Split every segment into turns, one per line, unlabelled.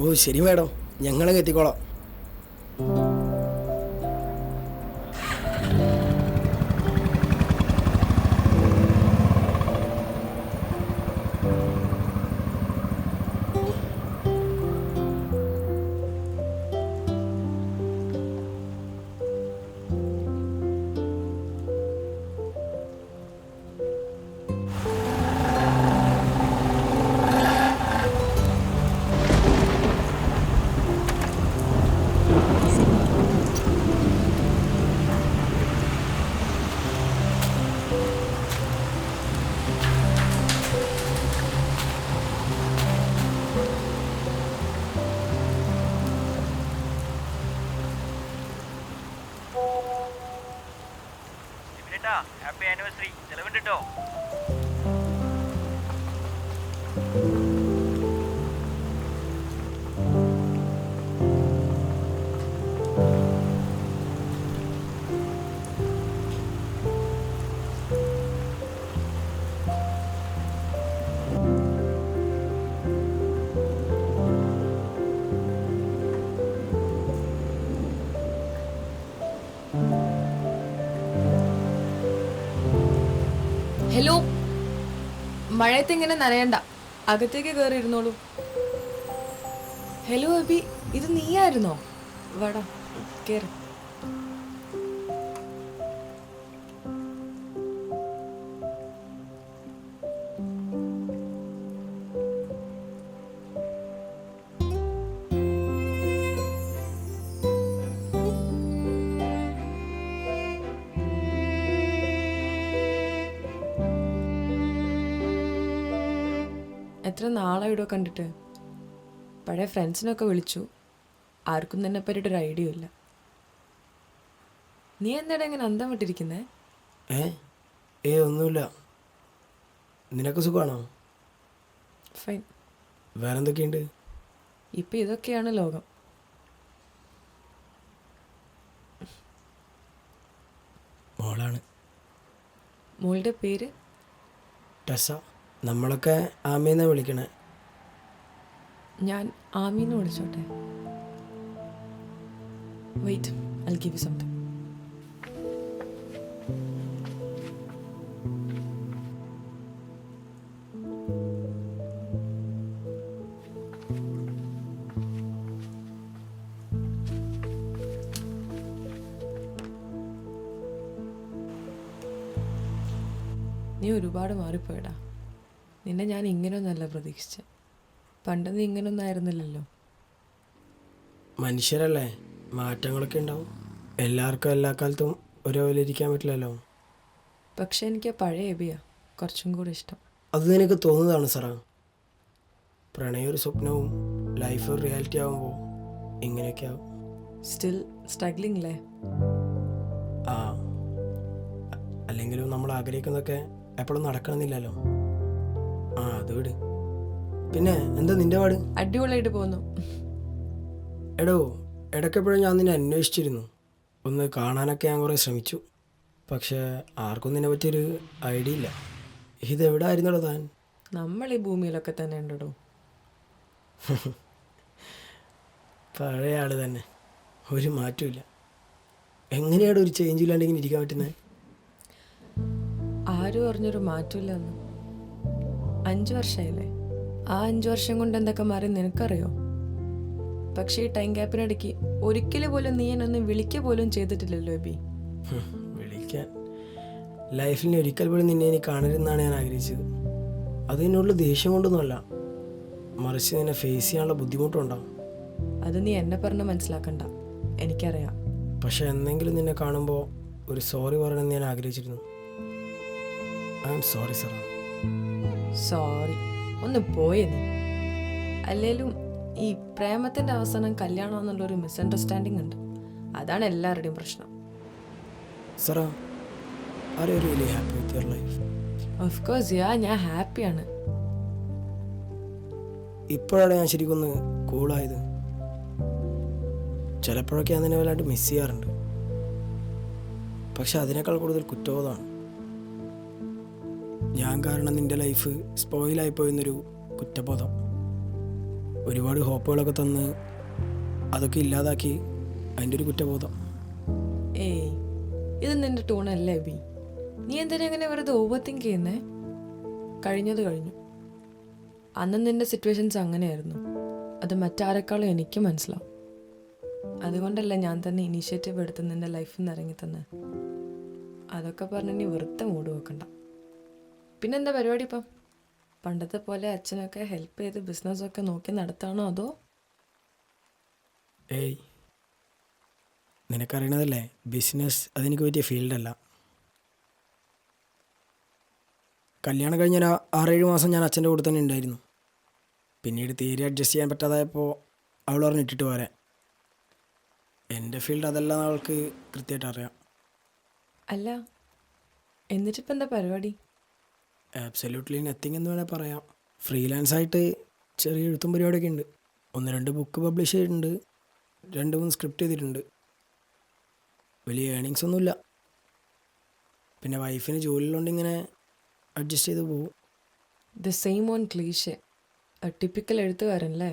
ഓ ശരി മാഡം, ഞങ്ങളങ്ങ് എത്തിക്കോളാം.
Happy anniversary. ചെലവുണ്ട് കേട്ടോ.
ഹലോ, മഴയത്ത് ഇങ്ങനെ നനയണ്ട, അകത്തേക്ക് കയറി ഇരുന്നോളൂ. ഹലോ അബി, ഇത് നീയായിരുന്നോ? വാടാ കേറ്. എത്ര നാളായിടോ കണ്ടിട്ട്. പഴയ ഫ്രണ്ട്സിനൊക്കെ വിളിച്ചു, ആർക്കും തന്നെ പറ്റിയിട്ടൊരു ഐഡിയ ഇല്ല. നീ എന്താടാ ഇങ്ങനെ അന്തം വിട്ടിരിക്കുന്നേ?
ഒന്നുമില്ല. നിനക്ക് സുഖമാണോ?
ഫൈൻ.
വേറെന്തൊക്കെയുണ്ട്?
ഇപ്പം ഇതൊക്കെയാണ് ലോകം.
മോളാണ്.
മോളുടെ പേര്?
ടെസ. നമ്മളൊക്കെ ആമയെന്നാ വിളിക്കണേ.
ഞാൻ ആമീന്ന് വിളിച്ചോട്ടെ? Wait, I give you something. നീ ഒരുപാട് മാറിപ്പോയടാ. നിന്നെ ഞാൻ ഇങ്ങനെയൊന്നല്ല പ്രതീക്ഷിച്ച. പണ്ട് നീ ഇങ്ങനെയൊന്നും ആയിരുന്നില്ലല്ലോ.
മനുഷ്യരല്ലേ, മാറ്റങ്ങളൊക്കെ ഉണ്ടാവും. എല്ലാവർക്കും എല്ലാ കാലത്തും ഒരേപോലെ ഇരിക്കാൻ പറ്റില്ലല്ലോ.
പക്ഷെ എനിക്ക് പഴയ എബിയാ കുറച്ചും കൂടി ഇഷ്ടം.
അത് നിനക്ക് തോന്നുന്നതാണ് സാറാ. പ്രണയം ഒരു സ്വപ്നവും ലൈഫ് ഒരു റിയാലിറ്റി ആകുമ്പോൾ ഇങ്ങനെയൊക്കെ ആവും.
സ്റ്റിൽ സ്ട്രഗ്ലിംഗ് അല്ലേ?
ആ, അല്ലെങ്കിലും നമ്മൾ ആഗ്രഹിക്കുന്നതൊക്കെ എപ്പോഴും നടക്കണമെന്നില്ലല്ലോ. ആ, അത് വിട്. പിന്നെ എന്താ നിന്റെ പാട്?
അടിപൊളിയായിട്ട് പോകുന്നു.
എടോ, ഇടയ്ക്കെപ്പോഴും ഞാൻ നിന്നെ അന്വേഷിച്ചിരുന്നു. ഒന്ന് കാണാനൊക്കെ ഞാൻ കുറേ ശ്രമിച്ചു. പക്ഷേ ആർക്കും നിന്നെ പറ്റിയൊരു ഐഡിയ ഇല്ല. ഇതെവിടെ ആയിരുന്നല്ലോ താൻ?
നമ്മൾ ഈ ഭൂമിയിലൊക്കെ തന്നെ ഉണ്ടോ?
പഴയ ആൾ തന്നെ, ഒരു മാറ്റമില്ല. എങ്ങനെയാണ് ഒരു ചേഞ്ച് ഇല്ലാണ്ട് ഇങ്ങനെ ഇരിക്കാൻ പറ്റുന്നത്?
ആരും അറിഞ്ഞൊരു മാറ്റമില്ലെന്ന്. 5 വർഷമായില്ലേ? ആ 5 വർഷം കൊണ്ട് എന്തൊക്കെ മാറി നിനക്കറിയോ? പക്ഷേ ഈ ടൈം ഗ്യാപ്പിനിടയ്ക്ക് ഒരിക്കലും പോലും നീ എന്നെ ഒന്ന് വിളിക്കുക പോലും ചെയ്തിട്ടില്ലല്ലോ എബി.
വിളിക്കാൻ ലൈഫിൽ ഒരിക്കൽ പോലും നിന്നെ എനിക്ക് കാണരുതെന്നാണ് ഞാൻ ആഗ്രഹിച്ചത്. അത് എന്നോടുള്ള ദേഷ്യം കൊണ്ടൊന്നുമല്ല, മറിച്ച് നിന്നെ ഫേസ് ചെയ്യാനുള്ള ബുദ്ധിമുട്ടുണ്ടാവും.
അത് നീ എന്നെ പറഞ്ഞ് മനസ്സിലാക്കണ്ട, എനിക്കറിയാം.
പക്ഷെ എന്തെങ്കിലും നിന്നെ കാണുമ്പോൾ ഒരു സോറി പറയണമെന്ന് ഞാൻ ആഗ്രഹിച്ചിരുന്നു. I am sorry sir.
Sorry ഒന്ന് പോയേ നീ. അല്ലേലും ഈ പ്രേമത്തിൻ്റെ അവസാനം കല്യാണം എന്നുള്ളൊരു മിസ്അണ്ടർസ്റ്റാൻഡിങ് ഉണ്ട്. അതാണ് എല്ലാവരുടെയും പ്രശ്നം.
Sara, are you really happy with your life?
Of course ya, ഞാൻ ഹാപ്പിയാണ്.
ഇപ്പോഴാണ് ഞാൻ ശരിക്കും ഒന്ന് കൂളായത്. ചിലപ്പോഴൊക്കെ ഞാൻ നിന്നെ വല്ലാണ്ട് മിസ് ചെയ്യാറുണ്ട്. പക്ഷെ അതിനേക്കാൾ കൂടുതൽ കുറ്റബോധമാണ്. ഞാൻ കാരണം നിൻ്റെ ലൈഫ് സ്പോയിലായിപ്പോയെന്നൊരു കുറ്റബോധം. ഒരുപാട് ഹോപ്പുകളൊക്കെ തന്ന് അതൊക്കെ ഇല്ലാതാക്കി അതിൻ്റെ ഒരു കുറ്റബോധം.
ഏയ്, ഇത് നിന്റെ ടൂണല്ലേ ബി? നീ എന്തിനാ അങ്ങനെ വെറുതെ ഓവർ തിങ്ക് ചെയ്യുന്നേ? കഴിഞ്ഞത് കഴിഞ്ഞു. അന്ന് നിന്റെ സിറ്റുവേഷൻസ് അങ്ങനെയായിരുന്നു. അത് മറ്റാരെക്കാളും എനിക്ക് മനസ്സിലാവും. അതുകൊണ്ടല്ല ഞാൻ തന്നെ ഇനീഷ്യേറ്റീവ് എടുത്ത് നിന്റെ ലൈഫിൽ നിന്ന് ഇറങ്ങി തന്നെ. അതൊക്കെ പറഞ്ഞ് നീ വെറുതെ മൂഡ് വെക്കണ്ട. പിന്നെന്താ പരിപാടി ഇപ്പം? പണ്ടത്തെ പോലെ അച്ഛനൊക്കെ ഹെൽപ്പ് ചെയ്ത് ബിസിനസ്സൊക്കെ നോക്കി നടത്താണോ അതോ?
ഏയ്, നിനക്കറിയണതല്ലേ, ബിസിനസ് അതെനിക്ക് പറ്റിയ ഫീൽഡല്ല. കല്യാണം കഴിഞ്ഞ 6-7 മാസം ഞാൻ അച്ഛൻ്റെ കൂടെ തന്നെ ഉണ്ടായിരുന്നു. പിന്നീട് തീരെ അഡ്ജസ്റ്റ് ചെയ്യാൻ പറ്റാതായപ്പോൾ അവൾ പറഞ്ഞ് ഇട്ടിട്ട് പോരാൻ. എൻ്റെ ഫീൽഡ് അതല്ല, അവൾക്ക് കൃത്യമായിട്ട് അറിയാം.
അല്ല, എന്നിട്ടിപ്പോൾ എന്താ പരിപാടി?
ആബ്സല്യൂട്ട്ലി നത്തിങ് എന്ന് വേണേൽ പറയാം. ഫ്രീലാൻസായിട്ട് ചെറിയ എഴുത്തും പരിപാടിയൊക്കെ ഉണ്ട്. 1-2 ബുക്ക് പബ്ലിഷ് ചെയ്തിട്ടുണ്ട്, 2-3 സ്ക്രിപ്റ്റ് ചെയ്തിട്ടുണ്ട്. വലിയ ഏണിങ്സ് ഒന്നുമില്ല. പിന്നെ വൈഫിന് ജോലിയുള്ളതുകൊണ്ട് ഇങ്ങനെ അഡ്ജസ്റ്റ് ചെയ്ത് പോകും.
The same on cliche, typical എഴുത്തുകാരനല്ലേ?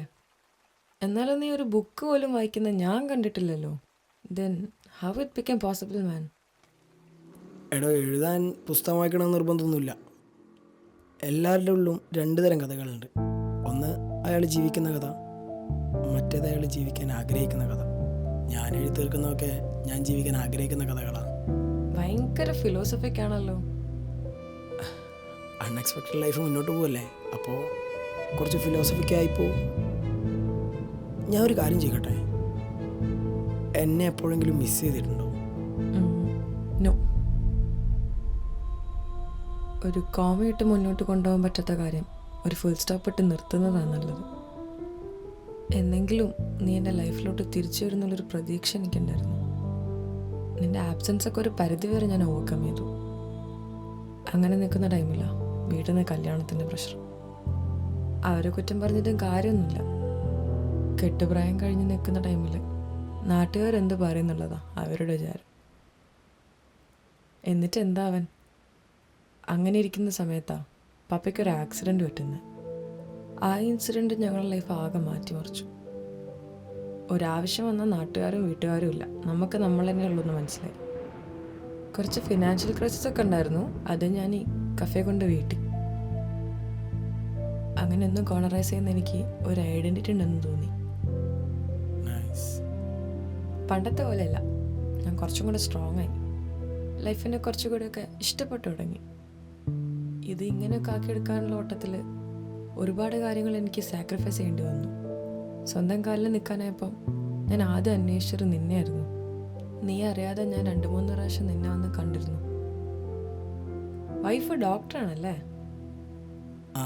എന്നാലും നീ ഒരു ബുക്ക് പോലും വായിക്കുന്ന ഞാൻ കണ്ടിട്ടില്ലല്ലോ. Then how it become possible man?
എടോ, എഴുതാൻ പുസ്തകം വായിക്കണമെന്ന് നിർബന്ധമൊന്നുമില്ല. എല്ലാവരുടെ ഉള്ളിലും 2 തരം കഥകളുണ്ട്. ഒന്ന് അയാൾ ജീവിക്കുന്ന കഥ, മറ്റേത് അയാൾ ജീവിക്കാൻ ആഗ്രഹിക്കുന്ന കഥ. ഞാൻ എഴുതി തീർക്കുന്നതൊക്കെ ഞാൻ ജീവിക്കാൻ ആഗ്രഹിക്കുന്ന കഥകളാണ്.
ഭയങ്കര ഫിലോസഫിക് ആണല്ലോ.
അൺഎക്സ്പെക്റ്റഡ് ലൈഫ് മുന്നോട്ട് പോകല്ലേ, അപ്പോൾ കുറച്ച് ഫിലോസഫിക്ക് ആയിപ്പോവും. ഞാൻ ഒരു കാര്യം ചെയ്യട്ടെ, എന്നെ എപ്പോഴെങ്കിലും മിസ് ചെയ്തിട്ടുണ്ടോ?
നോ. ഒരു കോമയിട്ട് മുന്നോട്ട് കൊണ്ടുപോകാൻ പറ്റാത്ത കാര്യം ഒരു ഫുൾ സ്റ്റോപ്പ് ഇട്ട് നിർത്തുന്നതാണ് നല്ലത്. എന്നെങ്കിലും നീ എൻ്റെ ലൈഫിലോട്ട് തിരിച്ചു വരുന്നുള്ളൊരു പ്രതീക്ഷ എനിക്കുണ്ടായിരുന്നു. നിൻ്റെ ആബ്സെൻസൊക്കെ ഒരു പരിധി വരെ ഞാൻ ഓവർകം ചെയ്തു. അങ്ങനെ നിൽക്കുന്ന ടൈമിലാണ് വീട്ടിൽ നിന്ന് കല്യാണത്തിൻ്റെ പ്രഷർ. അവരെ കുറ്റം പറഞ്ഞിട്ടും കാര്യമൊന്നുമില്ല. കെട്ടുപ്രായം കഴിഞ്ഞ് നിൽക്കുന്ന ടൈമിൽ നാട്ടുകാരെന്ത് പറയുന്നുള്ളതാ അവരുടെ വിചാരം. എന്നിട്ട് എന്താ അവൻ? അങ്ങനെ ഇരിക്കുന്ന സമയത്താണ് പപ്പയ്ക്കൊരു ആക്സിഡൻറ്റ് പറ്റുന്നത്. ആ ഇൻസിഡൻറ്റ് ഞങ്ങളുടെ ലൈഫ് ആകെ മാറ്റിമറിച്ചു. ഒരാവശ്യം വന്നാൽ നാട്ടുകാരും വീട്ടുകാരും ഇല്ല, നമുക്ക് നമ്മൾ തന്നെ ഉള്ളൂന്ന് മനസ്സിലായി. കുറച്ച് ഫിനാൻഷ്യൽ ക്രൈസിസ് ഒക്കെ ഉണ്ടായിരുന്നു. അത് ഞാൻ ഈ കഫേ കൊണ്ട് വീട്ടി. അങ്ങനെ ഒന്നും കോണറൈസ് ചെയ്യുന്ന എനിക്ക് ഒരു ഐഡൻറ്റിറ്റി ഉണ്ടെന്ന് തോന്നി. പണ്ടത്തെ പോലെയല്ല, ഞാൻ കുറച്ചും കൂടെ സ്ട്രോങ് ആയി. ലൈഫിനെ കുറച്ചുകൂടെയൊക്കെ ഇഷ്ടപ്പെട്ടു തുടങ്ങി. ഇത് ഇങ്ങനെയൊക്കെ ആക്കിയെടുക്കാനുള്ള ഓട്ടത്തിൽ ഒരുപാട് കാര്യങ്ങൾ എനിക്ക് സാക്രിഫൈസ് ചെയ്യേണ്ടി വന്നു. സ്വന്തം കാലിൽ നിൽക്കാനായപ്പം ഞാൻ ആദ്യം അന്വേഷിച്ചത് നിന്നെയായിരുന്നു. നീ അറിയാതെ ഞാൻ 2-3 പ്രാവശ്യം നിന്നെ വന്ന് കണ്ടിരുന്നു. വൈഫ് ഡോക്ടറാണല്ലേ?
ആ,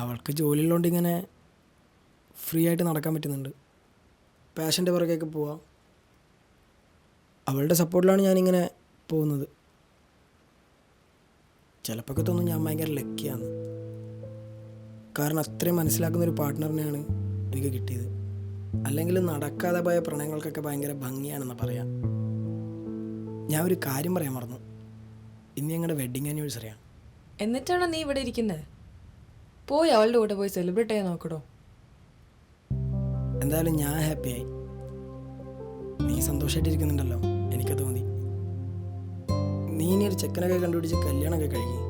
അവൾക്ക് ജോലിയുള്ളതുകൊണ്ട് ഇങ്ങനെ ഫ്രീ ആയിട്ട് നടക്കാൻ പറ്റുന്നുണ്ട്. പാഷൻ്റെ പുറകെയൊക്കെ പോവാം. അവളുടെ സപ്പോർട്ടിലാണ് ഞാനിങ്ങനെ പോകുന്നത്. ചിലപ്പോൾ തോന്നും ഞാൻ ഭയങ്കര ലക്കിയാണ്. കാരണം അത്രയും മനസ്സിലാക്കുന്നൊരു പാർട്ട്ണറിനെയാണ് എനിക്ക് കിട്ടിയത്. അല്ലെങ്കിൽ നടക്കാതെ പോയ പ്രണയങ്ങൾക്കൊക്കെ ഭയങ്കര ഭംഗിയാണെന്ന് പറയാം. ഞാൻ ഒരു കാര്യം പറയാൻ മറന്നു. ഇന്ന് ഞങ്ങളുടെ വെഡ്ഡിങ് ആനിവേഴ്സറിയാണ്.
എന്നിട്ടാണോ നീ ഇവിടെ ഇരിക്കുന്നത്? പോയി അവളുടെ കൂടെ പോയി സെലിബ്രേറ്റ് ചെയ്യാൻ നോക്കടോ.
എന്തായാലും ഞാൻ ഹാപ്പിയായി. നീ സന്തോഷമായിട്ടിരിക്കുന്നുണ്ടല്ലോ, എനിക്കത് മതി. നീ ഇനി ഒരു ചെക്കനൊക്കെ കണ്ടുപിടിച്ച് കല്യാണമൊക്കെ കഴിക്കും.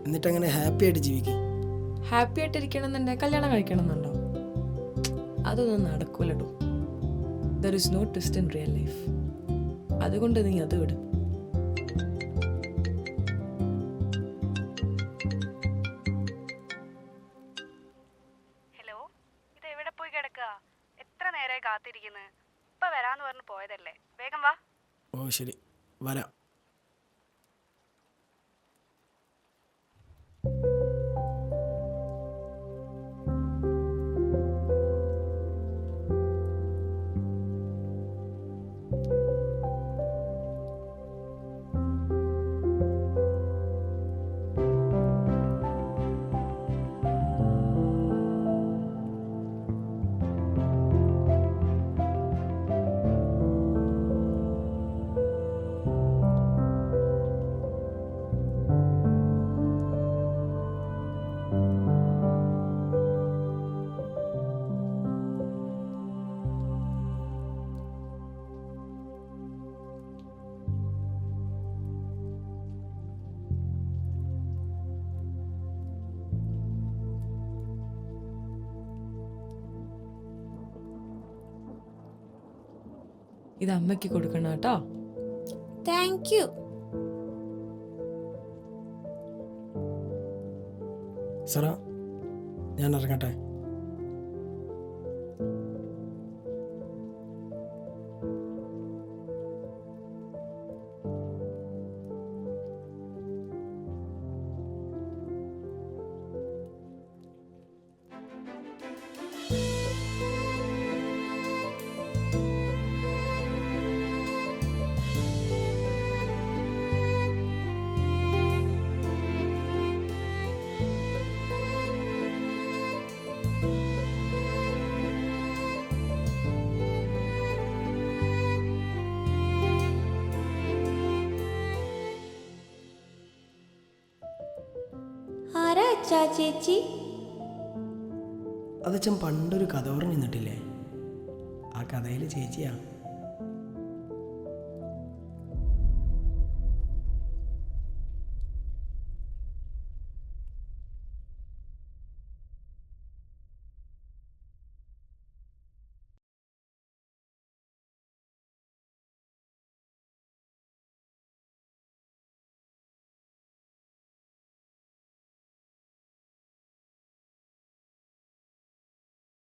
എന്നിട്ടങ്ങനെ ഹാപ്പി ആയിട്ട് ജീവിക്കും.
ഹാപ്പി ആയിട്ടിരിക്കണം എന്നുണ്ടെങ്കിൽ കല്യാണം കഴിക്കണം എന്നുണ്ടോ? അതൊന്നും നടക്കൂലടോ. There is no twist in real life. അതുകൊണ്ട് നീ അത് വിട്.
ഹലോ, ഇത് എവിടെ പോയി കിടക്കുക? എത്ര നേരമായി കാത്തിരിക്കുന്നത്? ഇപ്പൊ വരാന്ന് പറഞ്ഞ് പോയതല്ലേ, വേഗം വാ.
ഓ ശരി, വരാം.
ഇത് അമ്മയ്ക്ക് കൊടുക്കണം കേട്ടോ.
Thank you.
സറ, ഞാൻ ഇറങ്ങട്ടെ.
ആരാ അച്ഛാ ചേച്ചി?
അതച്ഛൻ പണ്ടൊരു കഥ പറഞ്ഞു നിന്നിട്ടില്ലേ? ആ കഥയിൽ ചേച്ചിയാ.